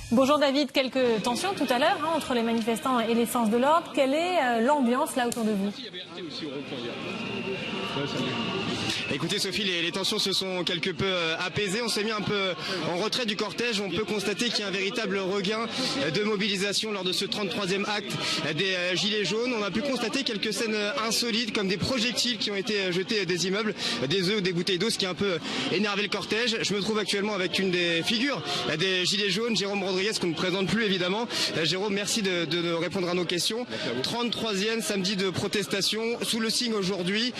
Bonjour David, quelques tensions tout à l'heure entre les manifestants et les forces de l'ordre. Quelle est l'ambiance là autour de vous? Écoutez Sophie, les tensions se sont quelque peu apaisées, on s'est mis un peu en retrait du cortège, on peut constater qu'il y a un véritable regain de mobilisation lors de ce 33e acte des Gilets jaunes. On a pu constater quelques scènes insolites comme des projectiles qui ont été jetés des immeubles, des œufs ou des bouteilles d'eau, ce qui a un peu énervé le cortège. Je me trouve actuellement avec une des figures des Gilets jaunes, Jérôme Rodriguez, qu'on ne présente plus évidemment. Jérôme, merci de répondre à nos questions. 33e samedi de protestation, sous le signe aujourd'hui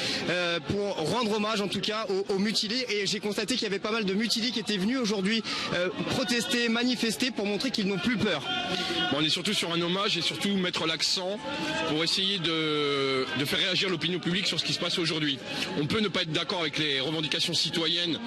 pour rendre hommage en tout cas aux mutilés, et j'ai constaté qu'il y avait pas mal de mutilés qui étaient venus aujourd'hui protester, manifester pour montrer qu'ils n'ont plus peur. Bon, on est surtout sur un hommage et surtout mettre l'accent pour essayer de faire réagir l'opinion publique sur ce qui se passe aujourd'hui. On peut ne pas être d'accord avec les revendications citoyennes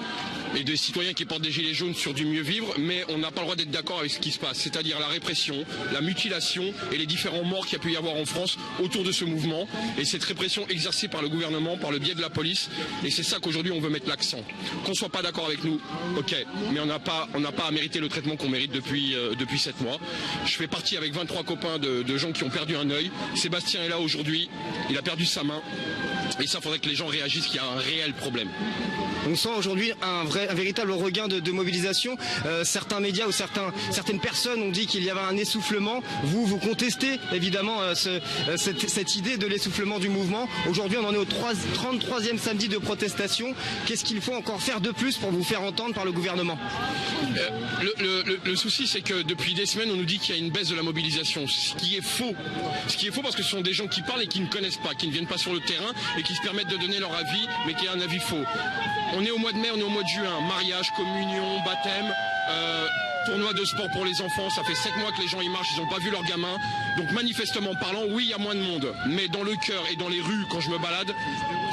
et des citoyens qui portent des gilets jaunes sur du mieux vivre, mais on n'a pas le droit d'être d'accord avec ce qui se passe, c'est-à-dire la répression, la mutilation et les différents morts qu'il y a pu y avoir en France autour de ce mouvement, et cette répression exercée par le gouvernement, par le biais de la police, et c'est ça qu'aujourd'hui on veut mettre l'accent. Qu'on soit pas d'accord avec nous, ok, mais on n'a pas à mériter le traitement qu'on mérite depuis 7 mois. Je fais partie avec 23 copains de gens qui ont perdu un œil. Sébastien est là aujourd'hui, il a perdu sa main, et ça faudrait que les gens réagissent qu'il y a un réel problème. On sent aujourd'hui un véritable regain de mobilisation. Certains médias ou certaines personnes ont dit qu'il y avait un essoufflement. Vous contestez évidemment cette idée de l'essoufflement du mouvement. Aujourd'hui, on en est au 33e samedi de protestation. Qu'est-ce qu'il faut encore faire de plus pour vous faire entendre par le gouvernement? Le souci, c'est que depuis des semaines, on nous dit qu'il y a une baisse de la mobilisation, ce qui est faux. Ce qui est faux parce que ce sont des gens qui parlent et qui ne connaissent pas, qui ne viennent pas sur le terrain et qui se permettent de donner leur avis, mais qui est un avis faux. On est au mois de mai, on est au mois de juin, mariage, communion, baptême, tournoi de sport pour les enfants, ça fait 7 mois que les gens y marchent, ils n'ont pas vu leurs gamins. Donc manifestement parlant, oui, il y a moins de monde, mais dans le cœur et dans les rues, quand je me balade,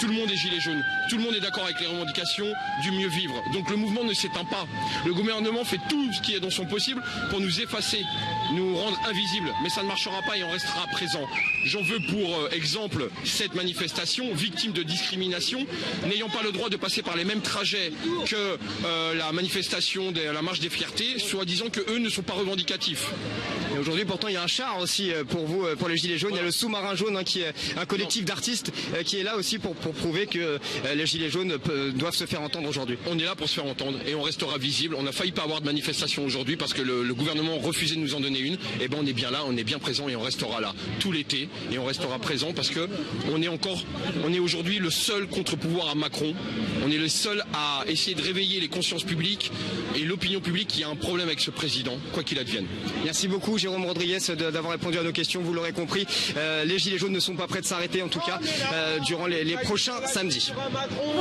tout le monde est gilet jaune. Tout le monde est d'accord avec les revendications du mieux vivre. Donc le mouvement ne s'éteint pas. Le gouvernement fait tout ce qui est dans son possible pour nous effacer, nous rendre invisibles. Mais ça ne marchera pas et on restera présent. J'en veux pour exemple cette manifestation, victime de discrimination, n'ayant pas le droit de passer par les mêmes trajets que la manifestation, la marche des fiertés, soi-disant que eux ne sont pas revendicatifs. Et aujourd'hui, pourtant, il y a un char aussi pour vous, pour les Gilets jaunes. Voilà. Il y a le Sous-marin jaune qui est un collectif d'artistes qui est là aussi pour prouver que les Gilets jaunes doivent se faire entendre aujourd'hui. On est là pour se faire entendre et on restera visible. On a failli pas avoir de manifestation aujourd'hui parce que le gouvernement refusait de nous en donner une. Et ben on est bien là, on est bien présent et on restera là tout l'été et on restera présent parce que on est aujourd'hui le seul contre-pouvoir à Macron. On est le seul à essayer de réveiller les consciences publiques et l'opinion publique qui a un problème avec ce président, quoi qu'il advienne. Merci beaucoup Jérôme Rodriguez d'avoir répondu à nos questions. Vous l'aurez compris, les Gilets jaunes ne sont pas prêts de s'arrêter en tout cas durant les prochains samedis.